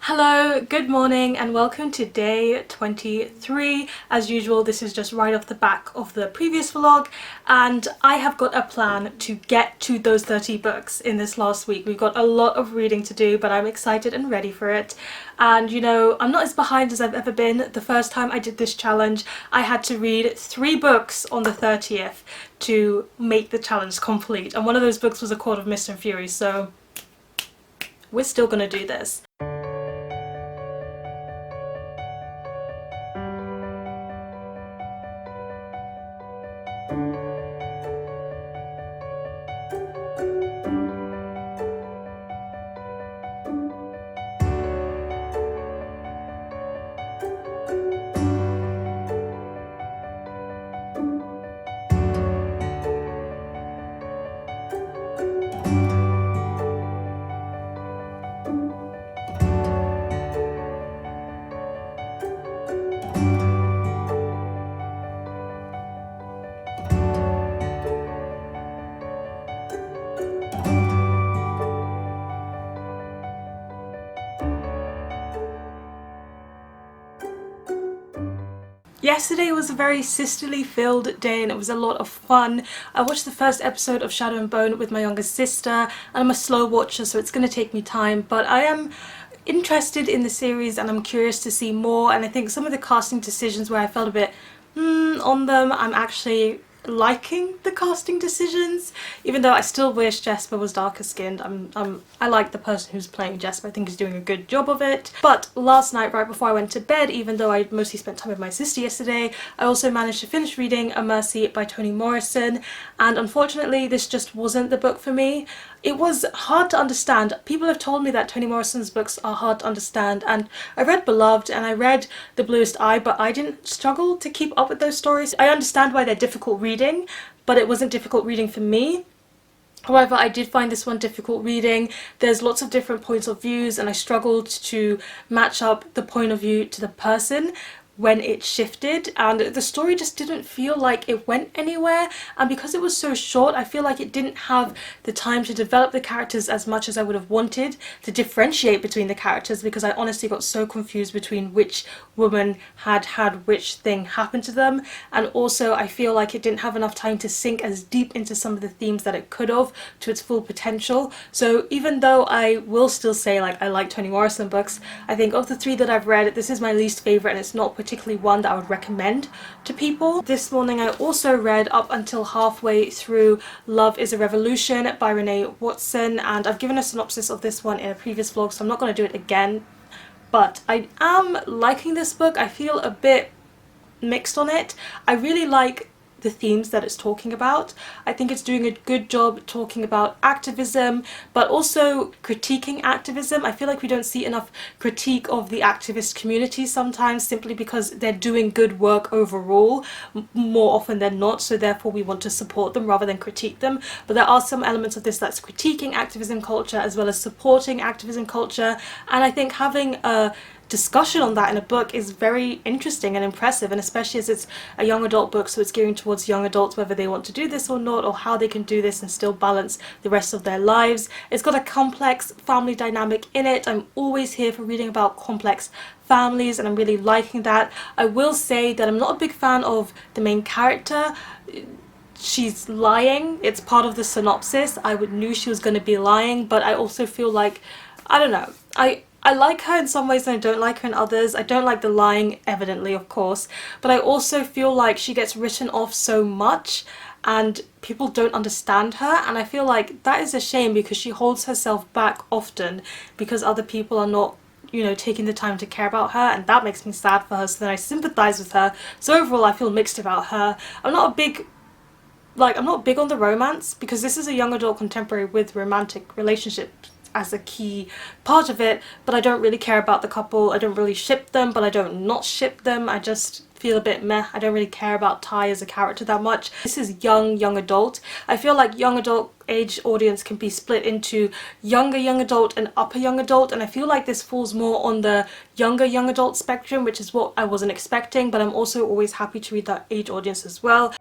Hello, good morning and welcome to day 23. As usual, this is just right off the back of the previous vlog and I have got a plan to get to those 30 books in this last week. We've got a lot of reading to do, but I'm excited and ready for it. And you know, I'm not as behind as I've ever been. The first time I did this challenge, I had to read 3 books on the 30th to make the challenge complete. And one of those books was A Court of Mist and Fury, so we're still gonna do this. Yesterday was a very sisterly filled day and it was a lot of fun. I watched the first episode of Shadow and Bone with my younger sister and I'm a slow watcher, so it's going to take me time, but I am interested in the series and I'm curious to see more. And I think some of the casting decisions where I felt a bit on them, I'm actually liking the casting decisions, even though I still wish Jesper was darker skinned. I like the person who's playing Jesper. I think he's doing a good job of it. But last night, right before I went to bed, even though I mostly spent time with my sister yesterday, I also managed to finish reading A Mercy by Toni Morrison, and unfortunately this just wasn't the book for me. It was hard to understand. People have told me that Toni Morrison's books are hard to understand, and I read Beloved and I read The Bluest Eye, but I didn't struggle to keep up with those stories. I understand why they're difficult reading, but it wasn't difficult reading for me. However, I did find this one difficult reading. There's lots of different points of views and I struggled to match up the point of view to the person when it shifted, and the story just didn't feel like it went anywhere. And because it was so short, I feel like it didn't have the time to develop the characters as much as I would have wanted, to differentiate between the characters, because I honestly got so confused between which woman had which thing happen to them. And also I feel like it didn't have enough time to sink as deep into some of the themes that it could have to its full potential. So even though I will still say like I like Toni Morrison books, I think of the 3 that I've read, this is my least favourite and it's not particularly one that I would recommend to people. This morning I also read up until halfway through Love is a Revolution by Renee Watson, and I've given a synopsis of this one in a previous vlog, so I'm not going to do it again. But I am liking this book. I feel a bit mixed on it. I really like the themes that it's talking about. I think it's doing a good job talking about activism, but also critiquing activism. I feel like we don't see enough critique of the activist community sometimes, simply because they're doing good work overall more often than not, so therefore we want to support them rather than critique them. But there are some elements of this that's critiquing activism culture as well as supporting activism culture, and I think having a discussion on that in a book is very interesting and impressive, and especially as it's a young adult book, so it's gearing towards young adults, whether they want to do this or not, or how they can do this and still balance the rest of their lives. It's got a complex family dynamic in it. I'm always here for reading about complex families and I'm really liking that. I will say that I'm not a big fan of the main character. She's lying. It's part of the synopsis. I knew she was going to be lying, but I also feel like, I don't know, I like her in some ways and I don't like her in others. I don't like the lying, evidently, of course, but I also feel like she gets written off so much and people don't understand her, and I feel like that is a shame because she holds herself back often because other people are not, you know, taking the time to care about her, and that makes me sad for her, so then I sympathise with her. So overall I feel mixed about her. I'm not big on the romance because this is a young adult contemporary with romantic relationships as a key part of it, but I don't really care about the couple. I don't really ship them, but I don't not ship them. I just feel a bit meh. I don't really care about Ty as a character that much. This is young adult. I feel like young adult age audience can be split into younger young adult and upper young adult, and I feel like this falls more on the younger young adult spectrum, which is what I wasn't expecting, but I'm also always happy to read that age audience as well.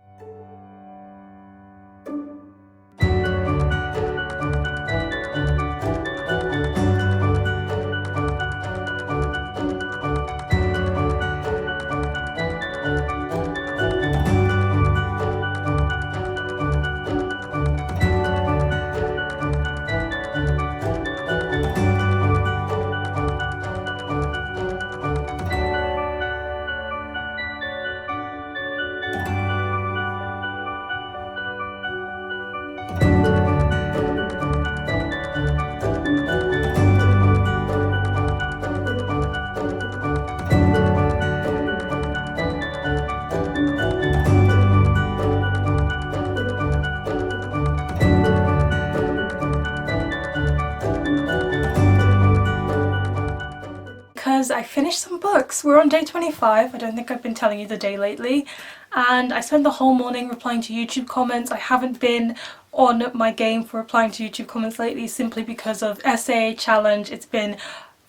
because I finished some books. We're on day 25. I don't think I've been telling you the day lately. And I spent the whole morning replying to YouTube comments. I haven't been on my game for replying to YouTube comments lately simply because of essay, challenge. It's been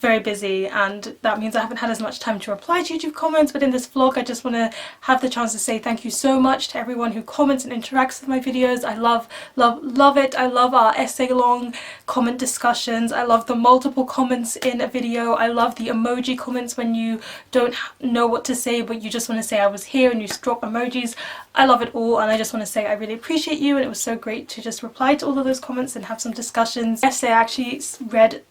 very busy and that means I haven't had as much time to reply to YouTube comments, but in this vlog I just want to have the chance to say thank you so much to everyone who comments and interacts with my videos. I love it. I love our essay long comment discussions. I love the multiple comments in a video. I love the emoji comments when you don't know what to say but you just want to say I was here and you drop emojis. I love it all and I just want to say I really appreciate you, and it was so great to just reply to all of those comments and have some discussions. Yesterday I actually read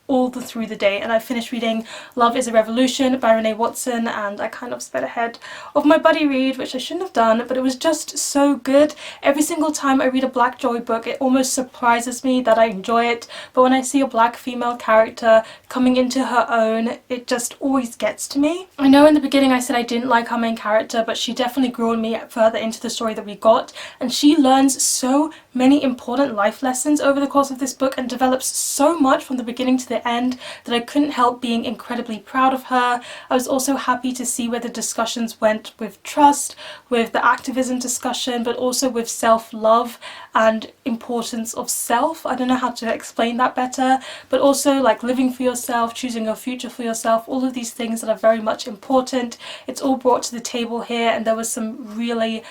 all through the day and I finished reading Love is a Revolution by Renee Watson, and I kind of sped ahead of my buddy read, which I shouldn't have done, but it was just so good. Every single time I read a black joy book it almost surprises me that I enjoy it, but when I see a black female character coming into her own it just always gets to me. I know in the beginning I said I didn't like our main character, but she definitely grew on me further into the story that we got, and she learns so many important life lessons over the course of this book and develops so much from the beginning to the end that I couldn't help being incredibly proud of her. I was also happy to see where the discussions went with trust, with the activism discussion, but also with self-love and importance of self. I don't know how to explain that better, but also like living for yourself, choosing your future for yourself, all of these things that are very much important. It's all brought to the table here, and there was some really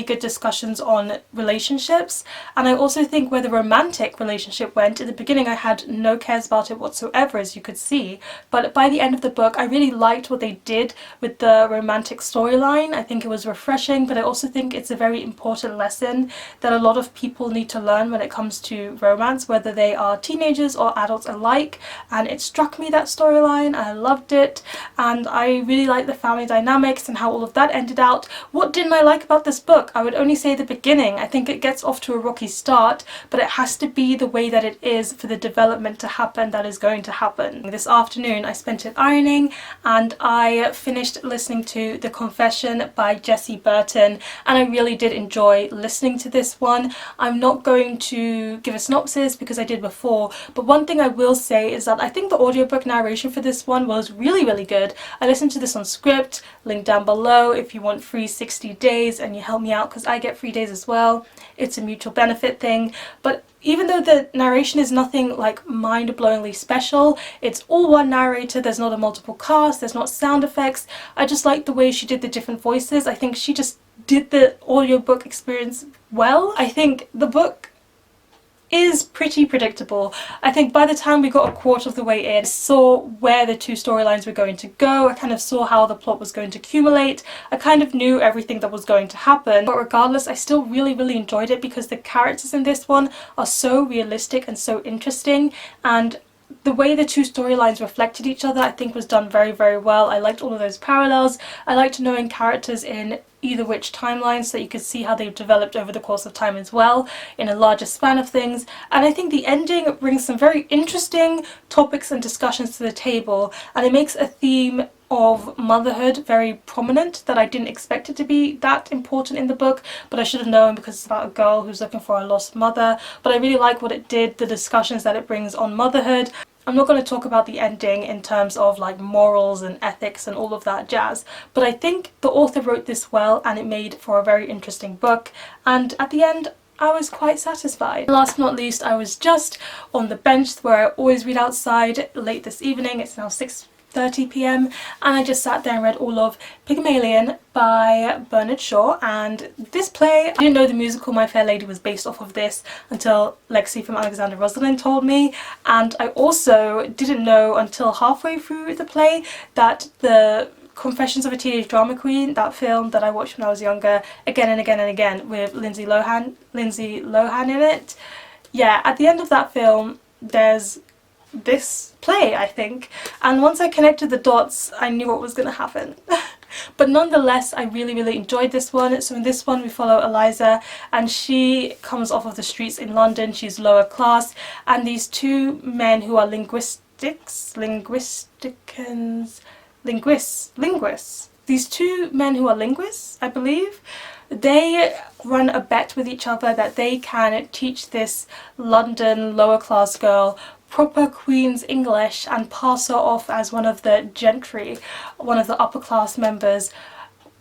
good discussions on relationships. And I also think where the romantic relationship went, in the beginning I had no cares about it whatsoever, as you could see, but by the end of the book I really liked what they did with the romantic storyline. I think it was refreshing, but I also think it's a very important lesson that a lot of people need to learn when it comes to romance, whether they are teenagers or adults alike, and it struck me, that storyline. I loved it, and I really liked the family dynamics and how all of that ended out. What didn't I like about this book? I would only say the beginning. I think it gets off to a rocky start, but it has to be the way that it is for the development to happen that is going to happen. This afternoon I spent it ironing and I finished listening to The Confession by Jessie Burton, and I really did enjoy listening to this one. I'm not going to give a synopsis because I did before, but one thing I will say is that I think the audiobook narration for this one was really good. I listened to this on Script, link down below if you want free 60 days and you help me out because I get free days as well. It's a mutual benefit thing. But even though the narration is nothing like mind-blowingly special, it's all one narrator, there's not a multiple cast, there's not sound effects. I just like the way she did the different voices. I think she just did the audiobook experience well. I think the book is pretty predictable. I think by the time we got a quarter of the way in, I saw where the two storylines were going to go. I kind of saw how the plot was going to accumulate. I kind of knew everything that was going to happen, but regardless I still really enjoyed it because the characters in this one are so realistic and so interesting, and the way the two storylines reflected each other I think was done very well. I liked all of those parallels. I liked knowing characters in either which timeline so that you could see how they've developed over the course of time as well in a larger span of things. And I think the ending brings some very interesting topics and discussions to the table, and it makes a theme of motherhood very prominent that I didn't expect it to be that important in the book, but I should have known because it's about a girl who's looking for a lost mother. But I really like what it did, the discussions that it brings on motherhood. I'm not going to talk about the ending in terms of like morals and ethics and all of that jazz, but I think the author wrote this well and it made for a very interesting book, and at the end I was quite satisfied. Last but not least, I was just on the bench where I always read outside late this evening. It's now 6:30 p.m. and I just sat there and read all of Pygmalion by Bernard Shaw. And this play, I didn't know the musical My Fair Lady was based off of this until Lexi from Alexander Rosalind told me, and I also didn't know until halfway through the play that the Confessions of a Teenage Drama Queen, that film that I watched when I was younger, again and again with Lindsay Lohan in it. Yeah, at the end of that film there's this play, I think, and once I connected the dots I knew what was going to happen. But nonetheless I really enjoyed this one. So in this one we follow Eliza, and she comes off of the streets in London. She's lower class, and these two men who are linguists, these two men who are linguists, I believe, they run a bet with each other that they can teach this London lower class girl proper Queen's English and pass her off as one of the gentry, one of the upper class members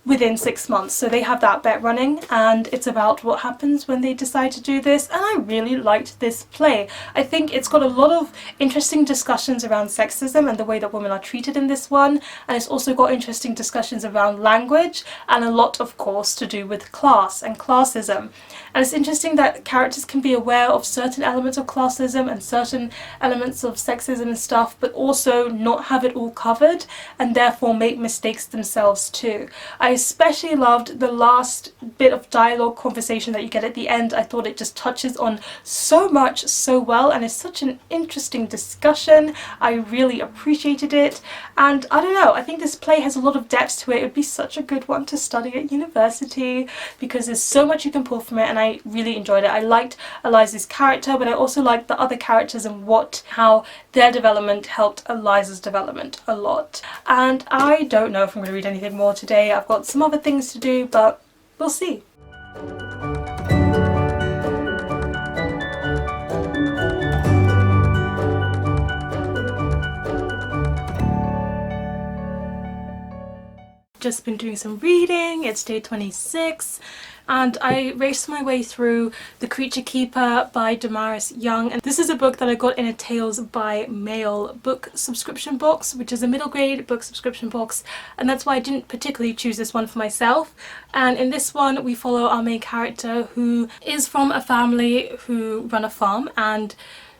within 6 months. So they have that bet running, and it's about what happens when they decide to do this. And I really liked this play. I think it's got a lot of interesting discussions around sexism and the way that women are treated in this one, and it's also got interesting discussions around language and a lot, of course, to do with class and classism. And it's interesting that characters can be aware of certain elements of classism and certain elements of sexism and stuff, but also not have it all covered and therefore make mistakes themselves too. I especially loved the last bit of dialogue conversation that you get at the end. I thought it just touches on so much so well, and it's such an interesting discussion. I really appreciated it, and I don't know, I think this play has a lot of depth to it. It would be such a good one to study at university because there's so much you can pull from it, and I really enjoyed it. I liked Eliza's character, but I also liked the other characters and how their development helped Eliza's development a lot. And I don't know if I'm going to read anything more today. I've got some other things to do, but we'll see. Just been doing some reading. It's day 26 and I raced my way through The Creature Keeper by Damaris Young, and this is a book that I got in a Tales by Mail book subscription box, which is a middle grade book subscription box, and that's why I didn't particularly choose this one for myself. And in this one we follow our main character, who is from a family who run a farm, and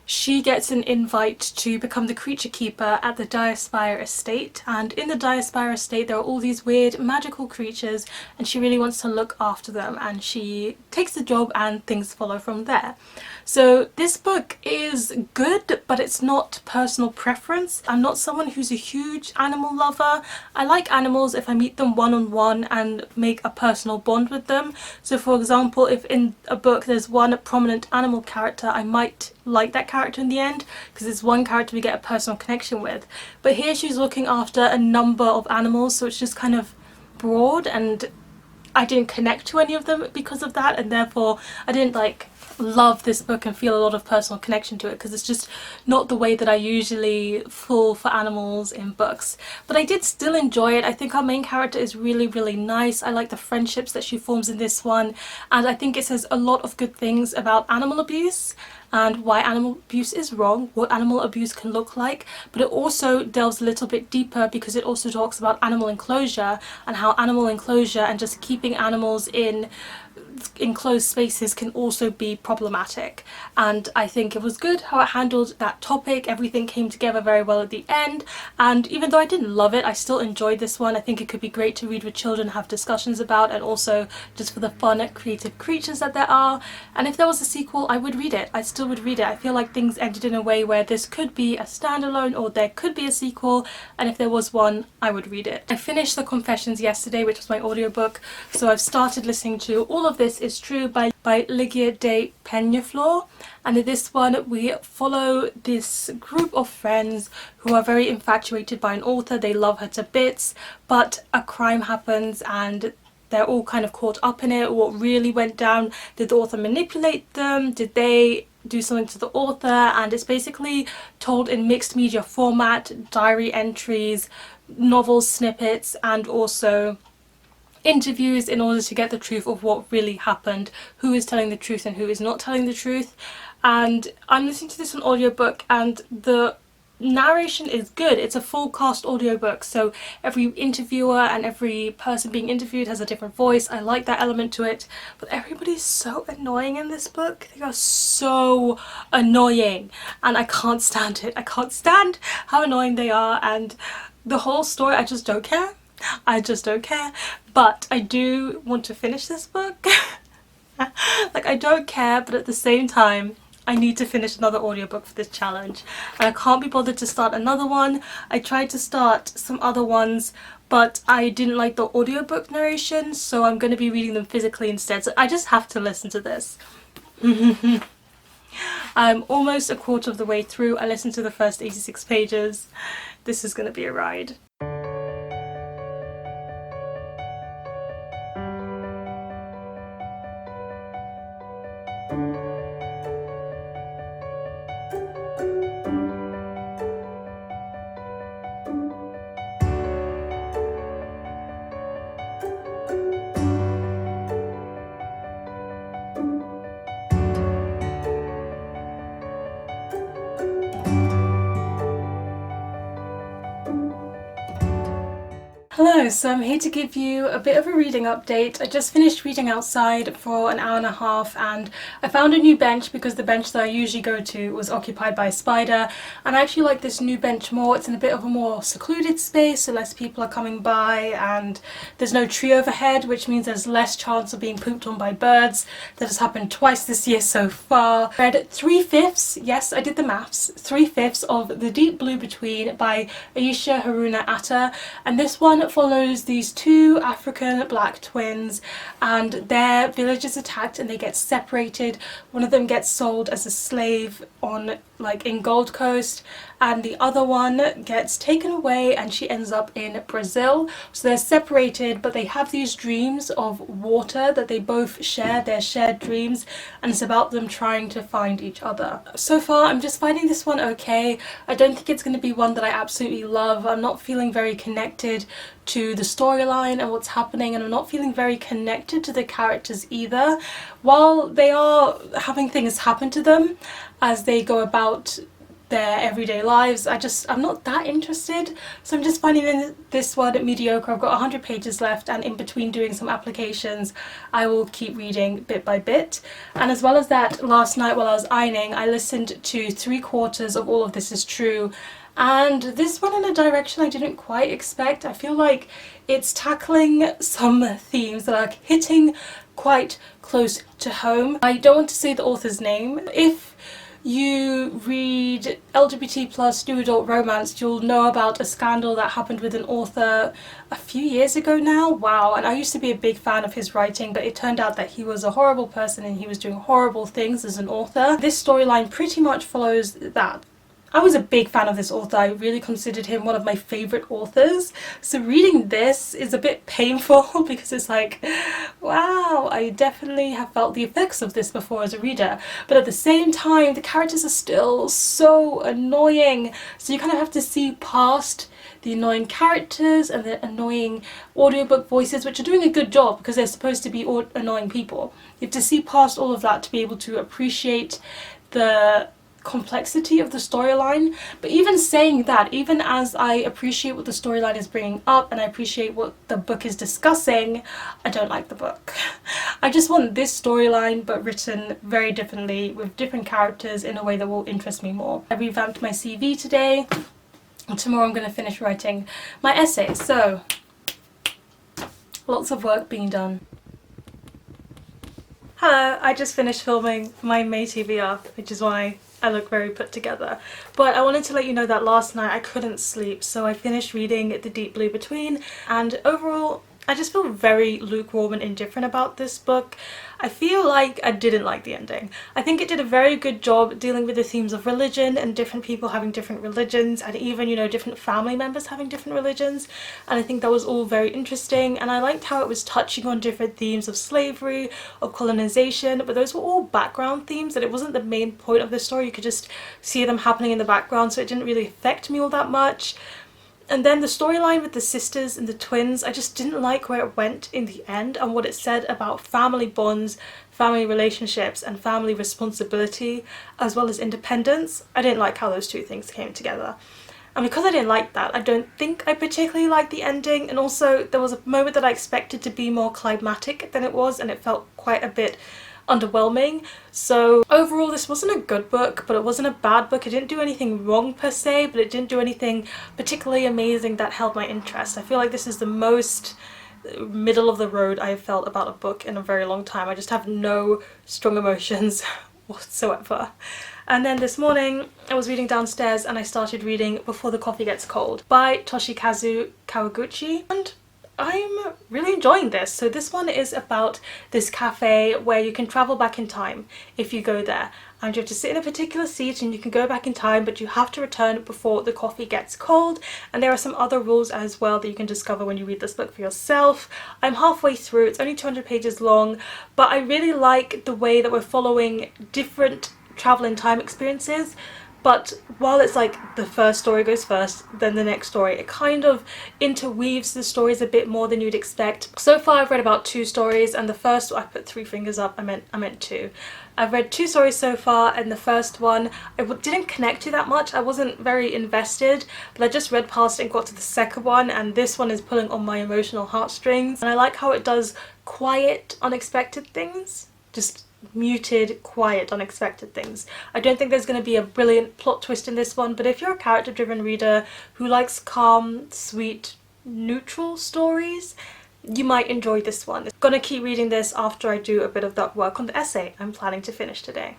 she gets an invite to become the creature keeper at the Diaspire Estate, and in the Diaspire Estate there are all these weird magical creatures and she really wants to look after them, and she takes the job and things follow from there. So this book is good, but it's not personal preference. I'm not someone who's a huge animal lover. I like animals if I meet them one-on-one and make a personal bond with them. So for example, if in a book there's one prominent animal character, I might like that character in the end because it's one character we get a personal connection with. But here she's looking after a number of animals, so it's just kind of broad, and I didn't connect to any of them because of that, and therefore I didn't love this book and feel a lot of personal connection to it because it's just not the way that I usually fall for animals in books. But I did still enjoy it. I think our main character is really nice. I like the friendships that she forms in this one, and I think it says a lot of good things about animal abuse and why animal abuse is wrong, what animal abuse can look like, but it also delves a little bit deeper because it also talks about animal enclosure and how animal enclosure and just keeping animals in enclosed spaces can also be problematic. And I think it was good how it handled that topic. Everything came together very well at the end, and even though I didn't love it, I still enjoyed this one. I think it could be great to read with children, have discussions about, and also just for the fun creative creatures that there are. And if there was a sequel, I would read it. I still would read it. I feel like things ended in a way where this could be a standalone or there could be a sequel, and if there was one, I would read it. I finished The Confessions yesterday, which was my audiobook, so I've started listening to All of This Is True by Lygia de Penaflor, and in this one we follow this group of friends who are very infatuated by an author. They love her to bits, but a crime happens and they're all kind of caught up in it. What really went down? Did the author manipulate them? Did they do something to the author? And it's basically told in mixed media format, diary entries, novel snippets, and also interviews in order to get the truth of what really happened, who is telling the truth and who is not telling the truth. And I'm listening to this on audiobook, and the narration is good. It's a full cast audiobook, so every interviewer and every person being interviewed has a different voice. I like that element to it, but everybody's so annoying in this book. They are so annoying and I can't stand it. I can't stand how annoying they are, and the whole story, I just don't care. I just don't care. But I do want to finish this book. I don't care, but at the same time I need to finish another audiobook for this challenge, and I can't be bothered to start another one. I tried to start some other ones, but I didn't like the audiobook narration, so I'm going to be reading them physically instead. So I just have to listen to this. I'm almost a quarter of the way through. I listened to the first 86 pages. This is going to be a ride. Hello, so I'm here to give you a bit of a reading update. I just finished reading outside for an hour and a half and I found a new bench because the bench that I usually go to was occupied by a spider, and I actually like this new bench more. It's in a bit of a more secluded space, so less people are coming by, and there's no tree overhead, which means there's less chance of being pooped on by birds. That has happened twice this year so far. I read 3/5, yes I did the maths, 3/5 of The Deep Blue Between by Ayesha, Harruna, Attah, and this one follows these two African black twins and their village is attacked and they get separated. One of them gets sold as a slave in Gold Coast, and the other one gets taken away and she ends up in Brazil. So they're separated, but they have these dreams of water that they both share, their shared dreams, and it's about them trying to find each other. So far I'm just finding this one okay. I don't think it's going to be one that I absolutely love. I'm not feeling very connected to the storyline and what's happening, and I'm not feeling very connected to the characters either. While they are having things happen to them as they go about their everyday lives, I'm not that interested. So I'm just finding this one mediocre. I've got 100 pages left, and in between doing some applications I will keep reading bit by bit. And as well as that, last night while I was ironing I listened to 3/4 of All of This Is True, and this one in a direction I didn't quite expect. I feel like it's tackling some themes that are hitting quite close to home. I don't want to say the author's name. If you read LGBT plus new adult romance, you'll know about a scandal that happened with an author a few years ago now. Wow, and I used to be a big fan of his writing, but it turned out that he was a horrible person and he was doing horrible things as an author. This storyline pretty much follows that. I was a big fan of this author. I really considered him one of my favourite authors. So reading this is a bit painful because it's like, wow, I definitely have felt the effects of this before as a reader. But at the same time, the characters are still so annoying. So you kind of have to see past the annoying characters and the annoying audiobook voices, which are doing a good job because they're supposed to be annoying people. You have to see past all of that to be able to appreciate the complexity of the storyline. But even saying that, even as I appreciate what the storyline is bringing up and I appreciate what the book is discussing, I don't like the book. I just want this storyline but written very differently with different characters in a way that will interest me more. I revamped my CV today and tomorrow I'm going to finish writing my essay, so lots of work being done. Hello, I just finished filming my May TBR, which is why I look very put together. But I wanted to let you know that last night I couldn't sleep, so I finished reading The Deep Blue Between, and overall I just feel very lukewarm and indifferent about this book. I feel like I didn't like the ending. I think it did a very good job dealing with the themes of religion and different people having different religions, and even, you know, different family members having different religions, and I think that was all very interesting, and I liked how it was touching on different themes of slavery, of colonization, but those were all background themes and it wasn't the main point of the story. You could just see them happening in the background, so it didn't really affect me all that much. And then the storyline with the sisters and the twins, I just didn't like where it went in the end and what it said about family bonds, family relationships and family responsibility as well as independence. I didn't like how those two things came together. And because I didn't like that, I don't think I particularly liked the ending, and also there was a moment that I expected to be more climactic than it was and it felt quite a bit underwhelming. So overall this wasn't a good book, but it wasn't a bad book. It didn't do anything wrong per se, but it didn't do anything particularly amazing that held my interest. I feel like this is the most middle of the road I have felt about a book in a very long time. I just have no strong emotions whatsoever. And then this morning I was reading downstairs and I started reading Before the Coffee Gets Cold by Toshikazu Kawaguchi, and I'm really enjoying this. So this one is about this cafe where you can travel back in time if you go there, and you have to sit in a particular seat and you can go back in time, but you have to return before the coffee gets cold. And there are some other rules as well that you can discover when you read this book for yourself. I'm halfway through, it's only 200 pages long, but I really like the way that we're following different travel in time experiences, but while it's like the first story goes first, then the next story, it kind of interweaves the stories a bit more than you'd expect. So far I've read about 2 stories, and the first, I put 3 fingers up, I meant 2. I've read 2 stories so far, and the first one I didn't connect to that much. I wasn't very invested, but I just read past it and got to the second one, and this one is pulling on my emotional heartstrings. And I like how it does quiet, unexpected things. Just muted, quiet, unexpected things. I don't think there's going to be a brilliant plot twist in this one, but if you're a character-driven reader who likes calm, sweet, neutral stories, you might enjoy this one. I'm gonna keep reading this after I do a bit of that work on the essay I'm planning to finish today.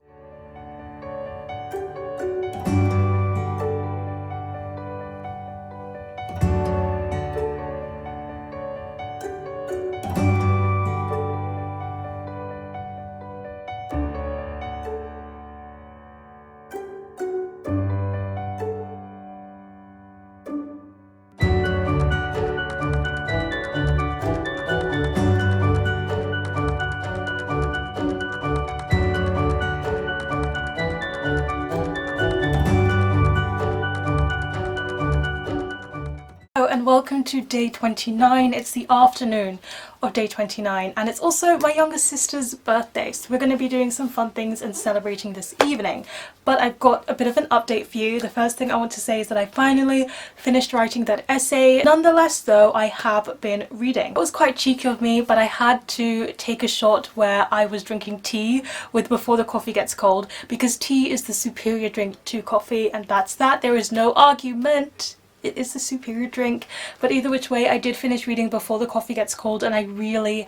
And welcome to day 29. It's the afternoon of day 29, and it's also my younger sister's birthday, so we're going to be doing some fun things and celebrating this evening. But I've got a bit of an update for you. The first thing I want to say is that I finally finished writing that essay. Nonetheless though, I have been reading. It was quite cheeky of me, but I had to take a shot where I was drinking tea with Before the Coffee Gets Cold, because tea is the superior drink to coffee, and that's that. There is no argument. It is the superior drink. But either which way, I did finish reading Before the Coffee Gets Cold, and I really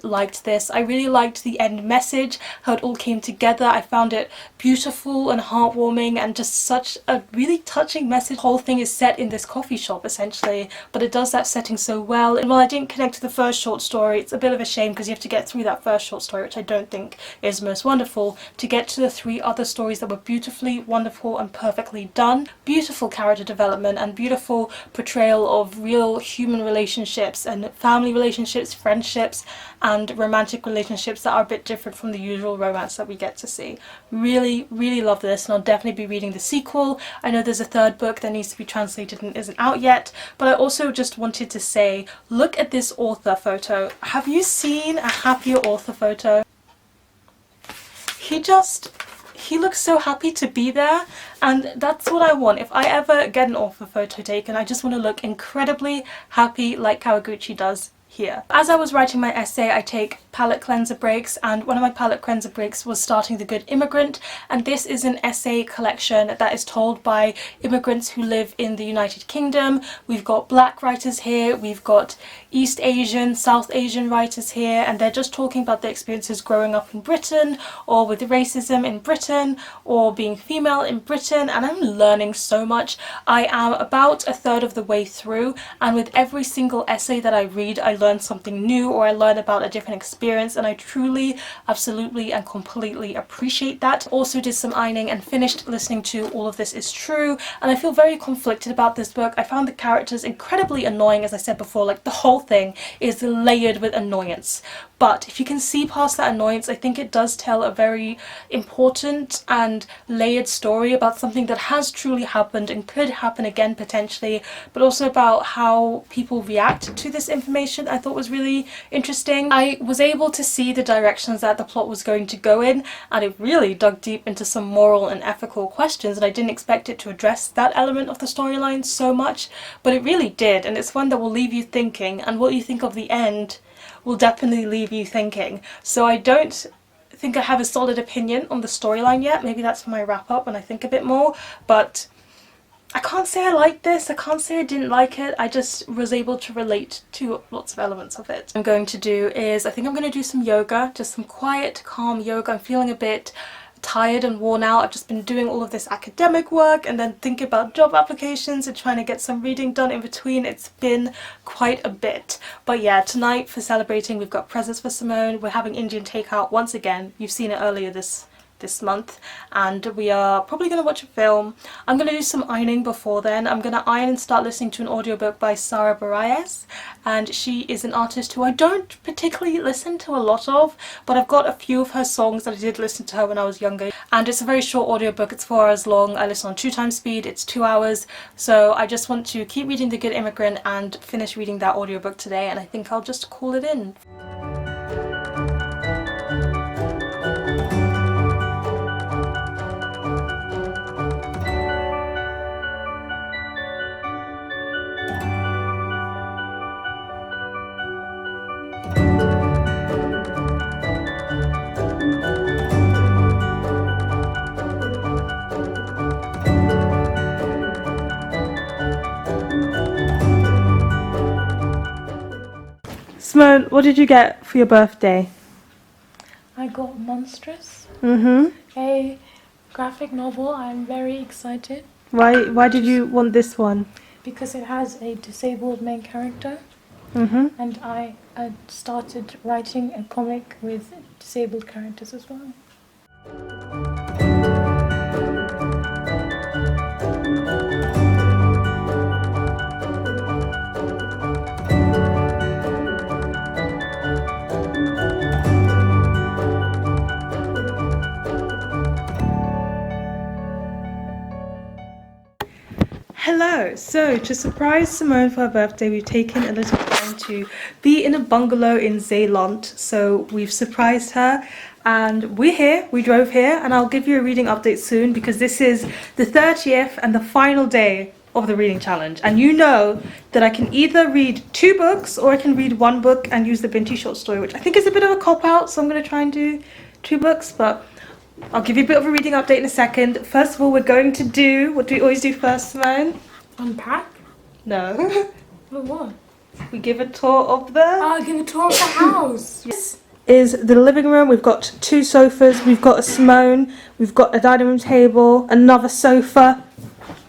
liked this. I really liked the end message, how it all came together. I found it beautiful and heartwarming, and just such a really touching message. The whole thing is set in this coffee shop essentially, but it does that setting so well. And while I didn't connect to the first short story, it's a bit of a shame because you have to get through that first short story, which I don't think is most wonderful, to get to the 3 other stories that were beautifully, wonderful and perfectly done. Beautiful character development and beautiful portrayal of real human relationships and family relationships, friendships and romantic relationships that are a bit different from the usual romance that we get to see. Really love this, and I'll definitely be reading the sequel. I know there's a 3rd book that needs to be translated and isn't out yet, but I also just wanted to say, look at this author photo. Have you seen a happier author photo? He looks so happy to be there, and that's what I want. If I ever get an author photo taken, I just want to look incredibly happy like Kawaguchi does here. As I was writing my essay, I take palette cleanser breaks, and one of my palette cleanser breaks was starting The Good Immigrant, and this is an essay collection that is told by immigrants who live in the United Kingdom. We've got black writers here, we've got East Asian, South Asian writers here, and they're just talking about their experiences growing up in Britain, or with racism in Britain, or being female in Britain, and I'm learning so much. I am about 1/3 of the way through, and with every single essay that I read, I learn something new, or I learn about a different experience, and I truly, absolutely and completely appreciate that. Also did some ironing and finished listening to All of This Is True, and I feel very conflicted about this book. I found the characters incredibly annoying, as I said before. Like, the whole thing is layered with annoyance, but if you can see past that annoyance, I think it does tell a very important and layered story about something that has truly happened and could happen again potentially, but also about how people react to this information. I thought was really interesting. I was able to see the directions that the plot was going to go in, and it really dug deep into some moral and ethical questions, and I didn't expect it to address that element of the storyline so much, but it really did, and it's one that will leave you thinking, and what you think of the end will definitely leave you thinking. So I don't think I have a solid opinion on the storyline yet. Maybe that's for my wrap up when I think a bit more, but I can't say I liked this, I can't say I didn't like it, I just was able to relate to lots of elements of it. What I'm going to do is, I think I'm going to do some yoga, just some quiet, calm yoga. I'm feeling a bit tired and worn out. I've just been doing all of this academic work and then thinking about job applications and trying to get some reading done in between. It's been quite a bit. But yeah, tonight for celebrating, we've got presents for Simone. We're having Indian takeout once again. You've seen it earlier this this month, and we are probably going to watch a film. I'm going to do some ironing before then. I'm going to iron and start listening to an audiobook by Sara Bareilles, and she is an artist who I don't particularly listen to a lot of, but I've got a few of her songs that I did listen to her when I was younger, and it's a very short audiobook. It's 4 hours long. I listen on 2x speed. It's 2 hours, so I just want to keep reading The Good Immigrant and finish reading that audiobook today, and I think I'll just call it in. Simone, what did you get for your birthday? I got Monstrous, Mm-hmm. a graphic novel. I'm very excited Why did you want this one? because it has a disabled main character, Mm-hmm. and I started writing a comic with disabled characters as well. Hello! So, to surprise Simone for her birthday, we've taken a little time to be in a bungalow in Zeeland. So, we've surprised her, and we're here, we drove here, and I'll give you a reading update soon because this is the 30th and the final day of the reading challenge. And you know that I can either read 2 books or I can read 1 book and use the Binti short story, which I think is a bit of a cop-out, so I'm going to try and do 2 books, but I'll give you a bit of a reading update in a second. First of all, we're going to do, what do we always do first, Simone? Unpack? No. What? We give a tour of the... I'll give a tour of the house. This is the living room. We've got 2 sofas, we've got a Simone, we've got a dining room table, another sofa,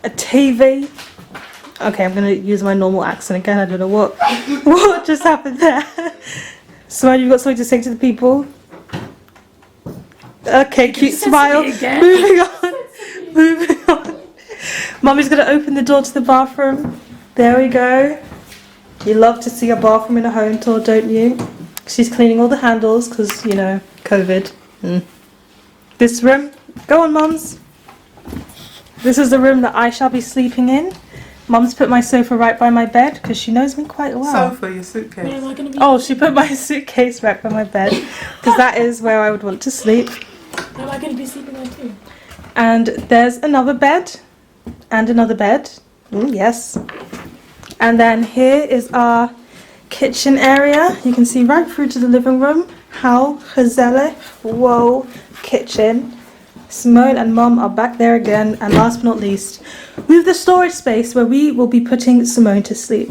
a TV. Okay, I'm going to use my normal accent again. I don't know what just happened there. Simone, you've got something to say to the people? Okay, cute smile. Moving on. Moving on. Mummy's going to open the door to the bathroom. There we go. You love to see a bathroom in a home tour, don't you? She's cleaning all the handles because, you know, COVID. This room. Go on, Mums. This is the room that I shall be sleeping in. Mum's put my sofa right by my bed because she knows me quite well. Sofa, your suitcase. Where am I gonna be? Oh, she put my suitcase right by my bed because that is where I would want to sleep. Where am I going to be sleeping on too? And there's another bed and another bed. Yes. And then here is our kitchen area. You can see right through to the living room. How gezellig. Whoa, kitchen. Simone and Mum are back there again. And last but not least, we have the storage space where we will be putting Simone to sleep.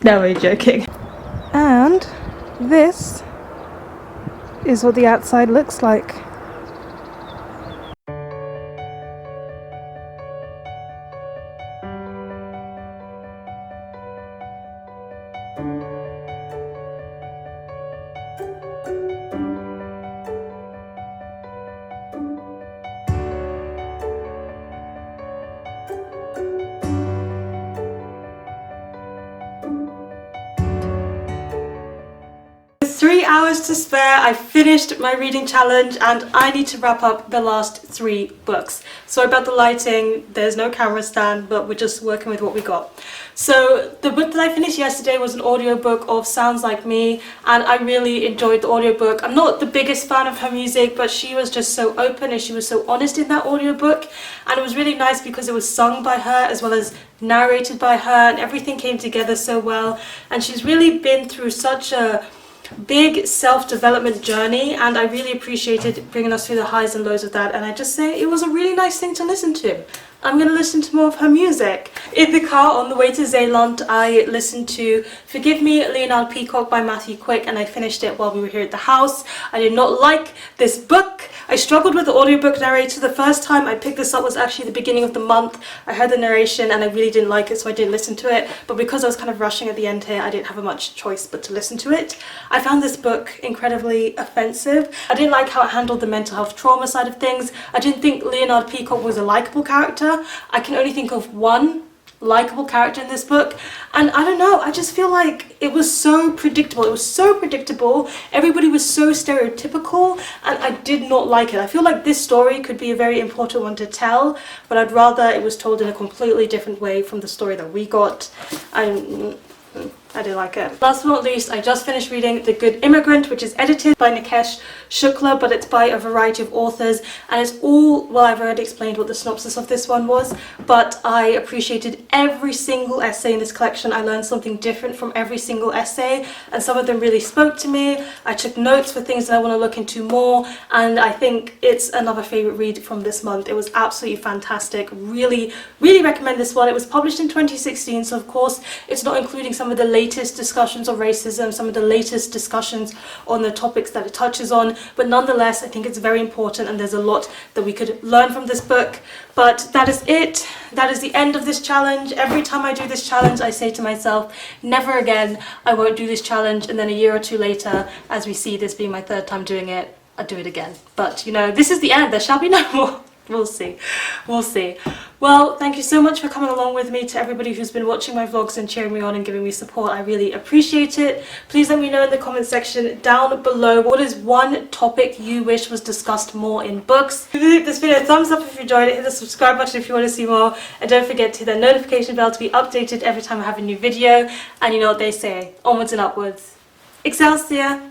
No, we're joking. And this is what the outside looks like. With 3 hours to spare, I finished my reading challenge and I need to wrap up the last 3 books. Sorry about the lighting, there's no camera stand, but we're just working with what we got. So the book that I finished yesterday was an audiobook of Sounds Like Me, and I really enjoyed the audiobook. I'm not the biggest fan of her music, but she was just so open and she was so honest in that audiobook, and it was really nice because it was sung by her as well as narrated by her, and everything came together so well. And she's really been through such a big self-development journey, and I really appreciated bringing us through the highs and lows of that, and I just say it was a really nice thing to listen to. I'm going to listen to more of her music. In the car on the way to Zeeland, I listened to Forgive Me, Leonard Peacock by Matthew Quick, and I finished it while we were here at the house. I did not like this book. I struggled with the audiobook narrator. The first time I picked this up was actually the beginning of the month. I heard the narration and I really didn't like it, so I didn't listen to it. But because I was kind of rushing at the end here, I didn't have much choice but to listen to it. I found this book incredibly offensive. I didn't like how it handled the mental health trauma side of things. I didn't think Leonard Peacock was a likeable character. I can only think of one likable character in this book, and I don't know, I just feel like it was so predictable. It was so predictable. Everybody was so stereotypical, and I did not like it. I feel like this story could be a very important one to tell, but I'd rather it was told in a completely different way from the story that we got. I didn't like it. Last but not least, I just finished reading The Good Immigrant, which is edited by Nikesh, Shukla, but it's by a variety of authors, and it's all, well, I've already explained what the synopsis of this one was, but I appreciated every single essay in this collection. I learned something different from every single essay, and some of them really spoke to me. I took notes for things that I want to look into more, and I think it's another favourite read from this month. It was absolutely fantastic. Really, really recommend this one. It was published in 2016, so of course it's not including some of the latest discussions of racism, some of the latest discussions on the topics that it touches on, but nonetheless I think it's very important, and there's a lot that we could learn from this book. But that is it. That is the end of this challenge. Every time I do this challenge, I say to myself, never again. I won't do this challenge, and then a year or two later, as we see this being my third time doing it, I'll do it again. But you know, this is the end. There shall be no more. We'll see. We'll see. Well, thank you so much for coming along with me. To everybody who's been watching my vlogs and cheering me on and giving me support, I really appreciate it. Please let me know in the comment section down below, what is one topic you wish was discussed more in books. If you like this video, thumbs up if you enjoyed it, hit the subscribe button if you want to see more, and don't forget to hit the notification bell to be updated every time I have a new video. And you know what they say, onwards and upwards. Excelsior!